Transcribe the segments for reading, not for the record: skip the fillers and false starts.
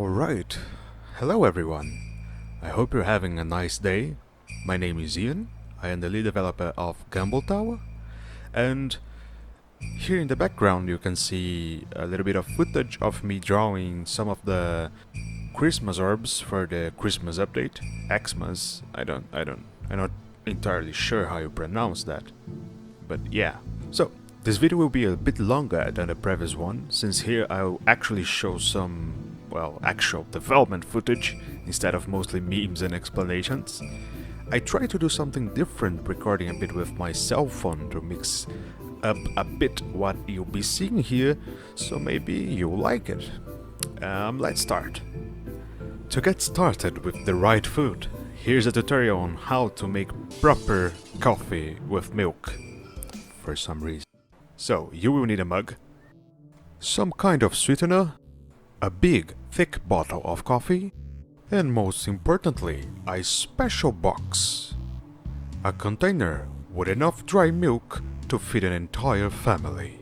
Alright, hello everyone. I hope you're having a nice day. My name is Ian, I am the lead developer of Gamble Tower, and here in the background you can see a little bit of footage of me drawing some of the Christmas orbs for the Christmas update. Xmas, I'm not entirely sure how you pronounce that, but yeah. So, this video will be a bit longer than the previous one, since here I'll actually show some, well, actual development footage instead of mostly memes and explanations. I try to do something different, recording a bit with my cell phone to mix up a bit what you'll be seeing here, so maybe you'll like it. Let's start. To get started with the right food, here's a tutorial on how to make proper coffee with milk, for some reason. So, you will need a mug, some kind of sweetener, a big, thick bottle of coffee, and most importantly, a special box. A container with enough dry milk to feed an entire family.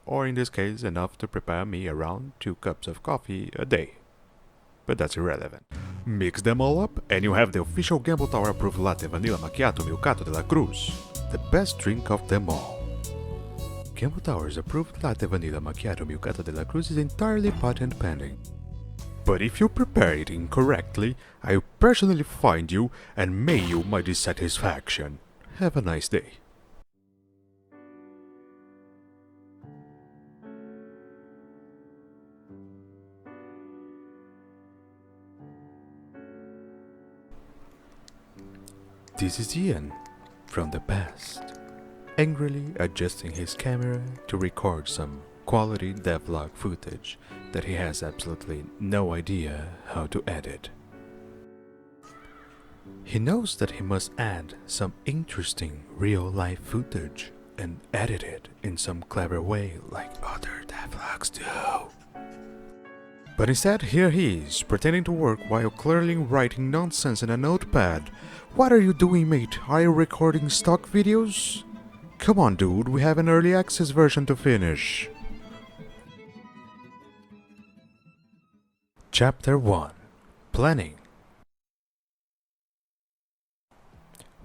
Or in this case, enough to prepare me around 2 cups of coffee a day. But that's irrelevant. Mix them all up and you have the official Gamble Tower approved latte vanilla macchiato milkato de la Cruz, the best drink of them all. Gamble Tower's approved latte vanilla macchiato milkato de la Cruz is entirely patent pending. But if you prepare it incorrectly, I personally find you and may you my dissatisfaction. Have a nice day. This is Ian, from the past, angrily adjusting his camera to record some quality devlog footage that he has absolutely no idea how to edit. He knows that he must add some interesting real-life footage and edit it in some clever way like other devlogs do. But instead, here he is, pretending to work while clearly writing nonsense in a notepad. What are you doing, mate? Are you recording stock videos? Come on, dude, we have an early access version to finish. Chapter 1. Planning.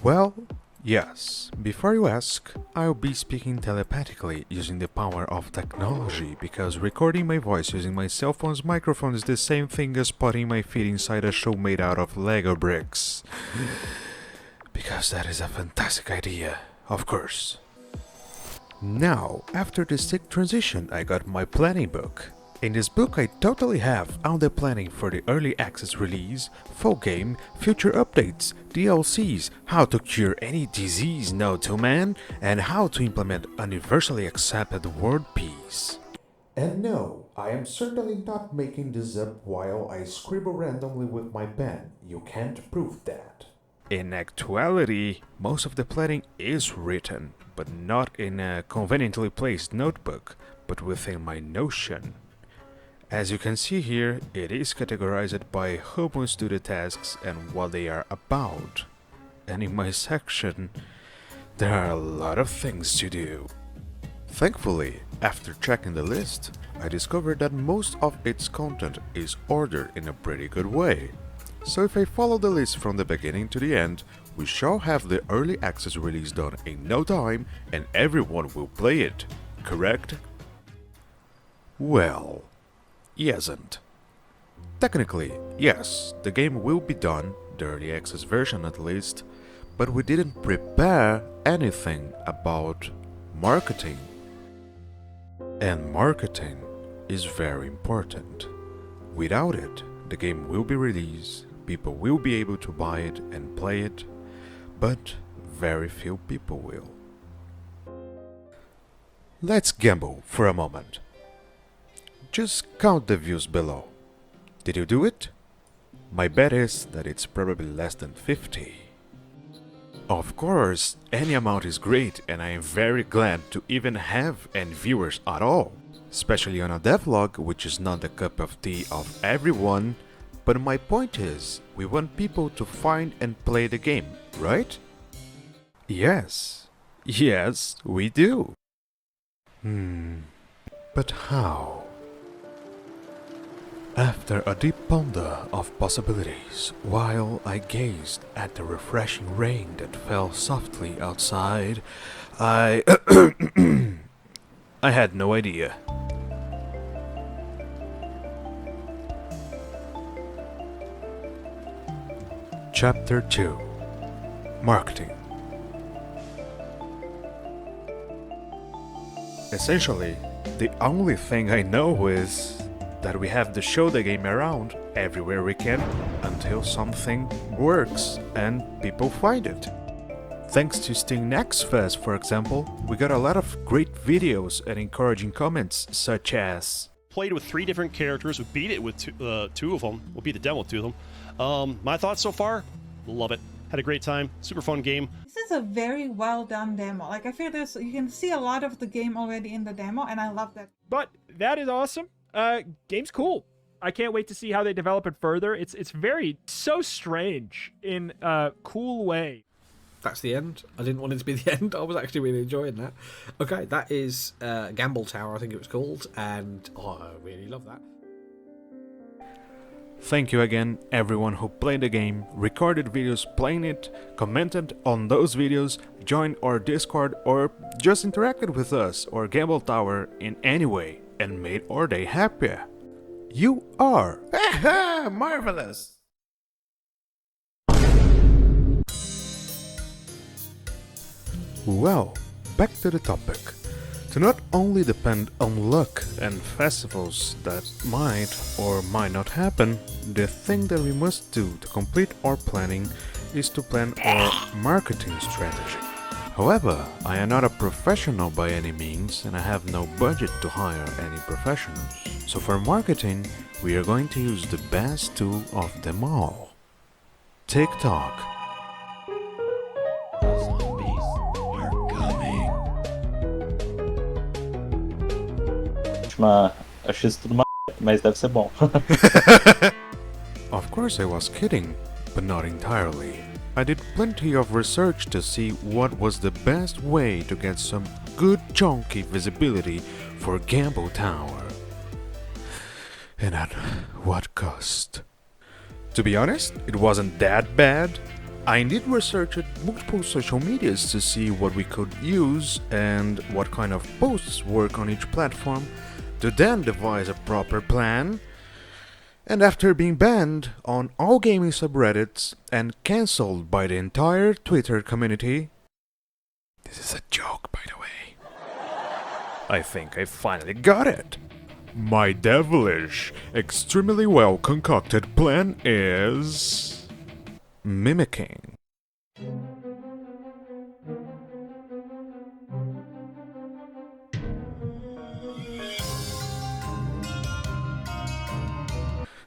Well, yes, before you ask, I'll be speaking telepathically using the power of technology, because recording my voice using my cell phone's microphone is the same thing as putting my feet inside a show made out of Lego bricks. Because that is a fantastic idea, of course. Now, after this sick transition, I got my planning book. In this book I totally have all the planning for the early access release, full game, future updates, DLCs, how to cure any disease known to man, and how to implement universally accepted world peace. And no, I am certainly not making this up while I scribble randomly with my pen. You can't prove that. In actuality, most of the planning is written, but not in a conveniently placed notebook, but within my Notion. As you can see here, it is categorized by who wants to do the tasks and what they are about. And in my section, there are a lot of things to do. Thankfully, after checking the list, I discovered that most of its content is ordered in a pretty good way. So if I follow the list from the beginning to the end, we shall have the early access release done in no time and everyone will play it, correct? Well, yesn't. Technically, yes, the game will be done, the early access version at least, but we didn't prepare anything about marketing. And marketing is very important. Without it, the game will be released, people will be able to buy it and play it, but very few people will. Let's gamble for a moment. Just count the views below. Did you do it? My bet is that it's probably less than 50. Of course, any amount is great and I am very glad to even have any viewers at all. Especially on a devlog, which is not the cup of tea of everyone. But my point is, we want people to find and play the game, right? Yes. Yes, we do. But how? After a deep ponder of possibilities, while I gazed at the refreshing rain that fell softly outside, I I had no idea. Chapter 2: Marketing. Essentially, the only thing I know is that we have to show the game around everywhere we can until something works and people find it. Thanks to Sting Next Fest, for example, we got a lot of great videos and encouraging comments such as played with 3 different characters. We beat it with two of them. We'll beat the demo with 2 of them. My thoughts so far? Love it. Had a great time. Super fun game. This is a very well done demo. Like, I feel you can see a lot of the game already in the demo, and I love that. But that is awesome. Game's cool. I can't wait to see how they develop it further. It's so strange in a cool way. That's the end. I didn't want it to be the end. I was actually really enjoying that. Okay, that is Gamble Tower, I think it was called, and I really love that. Thank you again, everyone who played the game, recorded videos playing it, commented on those videos, joined our Discord, or just interacted with us or Gamble Tower in any way and made our day happier. You are marvelous! Well, back to the topic. To not only depend on luck and festivals that might or might not happen, the thing that we must do to complete our planning is to plan our marketing strategy. However, I am not a professional by any means and I have no budget to hire any professionals. So for marketing, we are going to use the best tool of them all: TikTok. Achei isso tudo uma mas deve ser bom. Of course I was kidding, but not entirely. I did plenty of research to see what was the best way to get some good chunky visibility for Gamble Tower. And at what cost? To be honest, it wasn't that bad. I indeed researched multiple social medias to see what we could use and what kind of posts work on each platform, to then devise a proper plan. And after being banned on all gaming subreddits and cancelled by the entire Twitter community— this is a joke, by the way— I think I finally got it. My devilish, extremely well concocted plan is mimicking.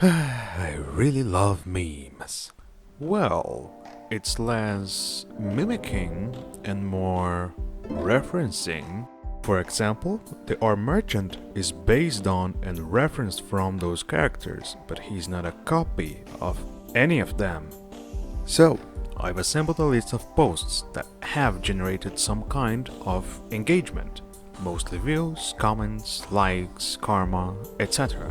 I really love memes. Well, it's less mimicking and more referencing. For example, our merchant is based on and referenced from those characters, but he's not a copy of any of them. So, I've assembled a list of posts that have generated some kind of engagement, mostly views, comments, likes, karma, etc.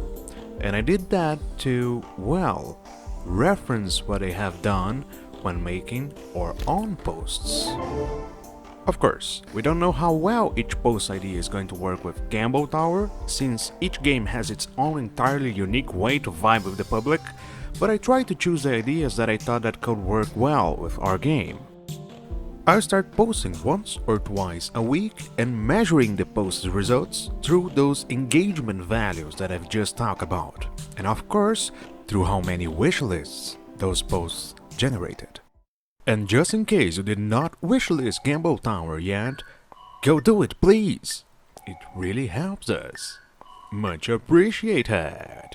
And I did that to, well, reference what they have done when making our own posts. Of course, we don't know how well each post idea is going to work with Gamble Tower, since each game has its own entirely unique way to vibe with the public, but I tried to choose the ideas that I thought that could work well with our game. I'll start posting once or twice a week and measuring the post's results through those engagement values that I've just talked about, and of course, through how many wishlists those posts generated. And just in case you did not wishlist Gamble Tower yet, go do it, please! It really helps us. Much appreciated!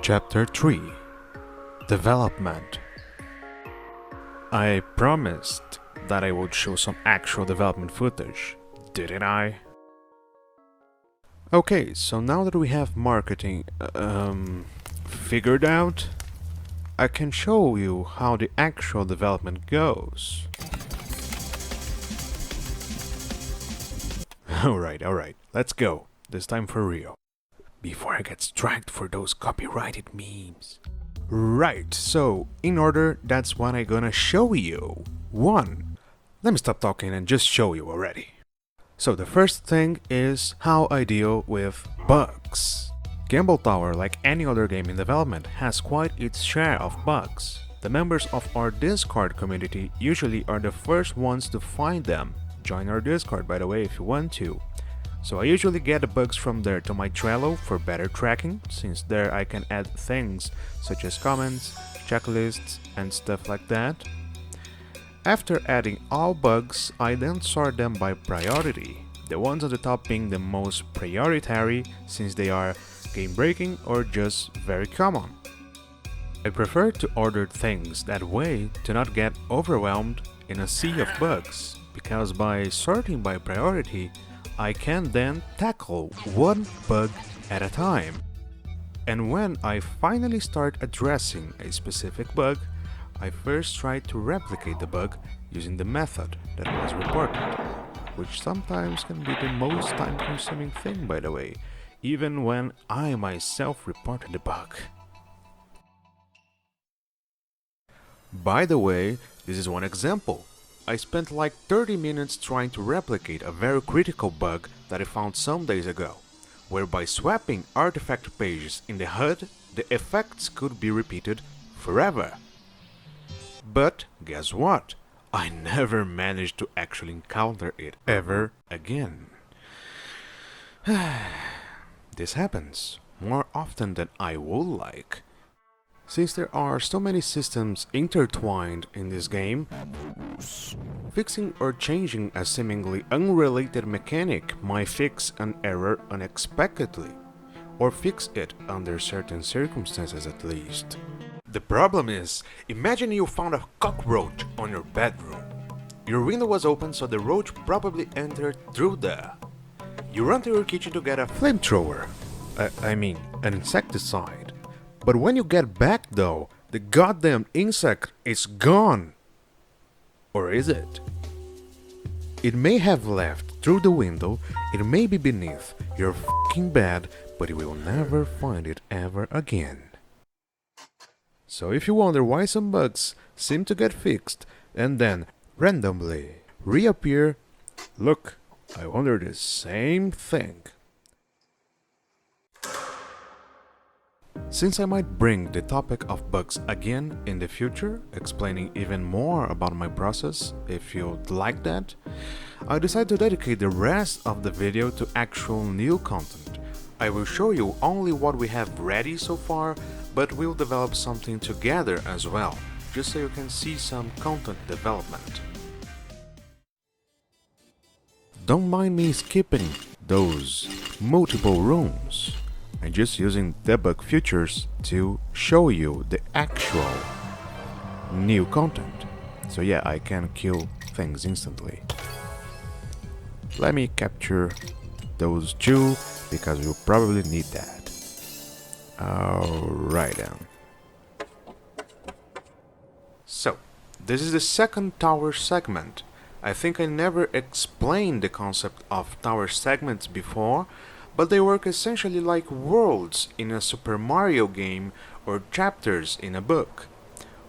Chapter 3: Development. I promised that I would show some actual development footage, didn't I? Okay, so now that we have marketing figured out, I can show you how the actual development goes. Alright, let's go. This time for real. Before I get striked for those copyrighted memes. Right, so in order, that's what I'm gonna show you. 1. Let me stop talking and just show you already. So the first thing is how I deal with bugs. Gamble Tower, like any other game in development, has quite its share of bugs. The members of our Discord community usually are the first ones to find them. Join our Discord, by the way, if you want to. So I usually get the bugs from there to my Trello for better tracking, since there I can add things such as comments, checklists, and stuff like that. After adding all bugs, I then sort them by priority, the ones at the top being the most prioritary since they are game-breaking or just very common. I prefer to order things that way to not get overwhelmed in a sea of bugs, because by sorting by priority, I can then tackle one bug at a time. And when I finally start addressing a specific bug, I first try to replicate the bug using the method that was reported, which sometimes can be the most time-consuming thing, by the way, even when I myself reported the bug. By the way, this is one example. I spent like 30 minutes trying to replicate a very critical bug that I found some days ago, where by swapping artifact pages in the HUD, the effects could be repeated forever. But guess what? I never managed to actually encounter it ever again. This happens more often than I would like. Since there are so many systems intertwined in this game, fixing or changing a seemingly unrelated mechanic might fix an error unexpectedly, or fix it under certain circumstances at least. The problem is, imagine you found a cockroach on your bedroom. Your window was open, so the roach probably entered through there. You run to your kitchen to get a flamethrower, an insecticide. But when you get back though, the goddamn insect is gone. Or is it? It may have left through the window, it may be beneath your fucking bed, but you will never find it ever again. So if you wonder why some bugs seem to get fixed and then randomly reappear, look, I wonder the same thing. Since I might bring the topic of bugs again in the future, explaining even more about my process if you'd like that, I decided to dedicate the rest of the video to actual new content. I will show you only what we have ready so far, but we'll develop something together as well, just so you can see some content development. Don't mind me skipping those multiple rooms. I'm just using debug features to show you the actual new content. So yeah, I can kill things instantly. Let me capture those two, because we'll probably need that. Alright then. So, this is the second tower segment. I think I never explained the concept of tower segments before, but they work essentially like worlds in a Super Mario game or chapters in a book.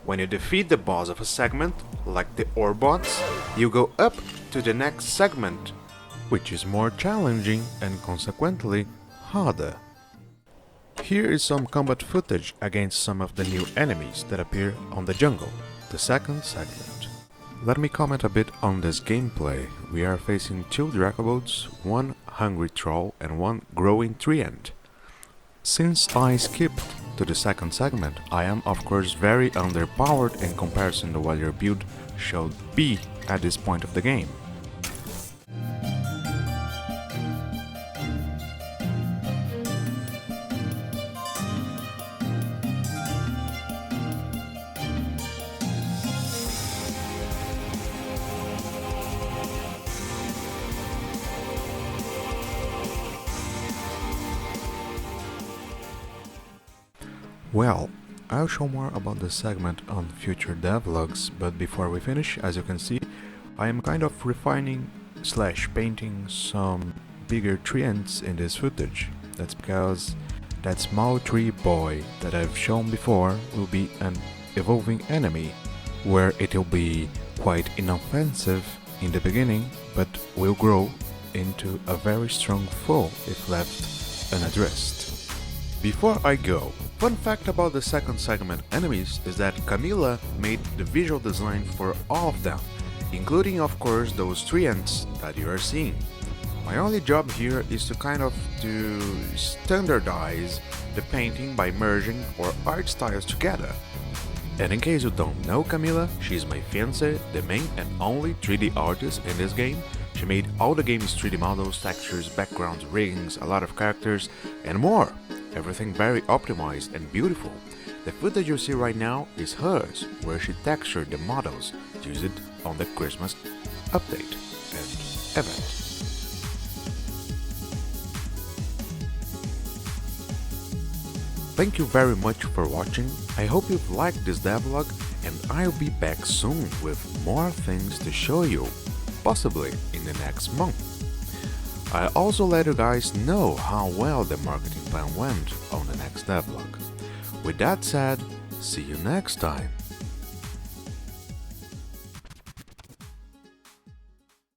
When you defeat the boss of a segment, like the Orbots, you go up to the next segment, which is more challenging and consequently harder. Here is some combat footage against some of the new enemies that appear on the jungle, the second segment. Let me comment a bit on this gameplay. We are facing two Dracobots, one hungry troll and one growing treant. Since I skipped to the second segment, I am of course very underpowered in comparison to what your build should be at this point of the game. Well, I'll show more about this segment on future devlogs, but before we finish, as you can see, I am kind of refining slash painting some bigger treants in this footage. That's because that small tree boy that I've shown before will be an evolving enemy, where it'll be quite inoffensive in the beginning, but will grow into a very strong foe if left unaddressed. Before I go, fun fact about the second segment enemies is that Camila made the visual design for all of them, including of course those treants that you are seeing. My only job here is to kind of standardize the painting by merging our art styles together. And in case you don't know Camila, she's my fiancée, the main and only 3D artist in this game. She made all the game's 3D models, textures, backgrounds, riggings, a lot of characters, and more. Everything very optimized and beautiful. The footage you see right now is hers, where she textured the models used on the Christmas update and event. Thank you very much for watching. I hope you've liked this devlog, and I'll be back soon with more things to show you, possibly in the next month. I'll also let you guys know how well the marketing plan went on the next devlog. With that said, see you next time.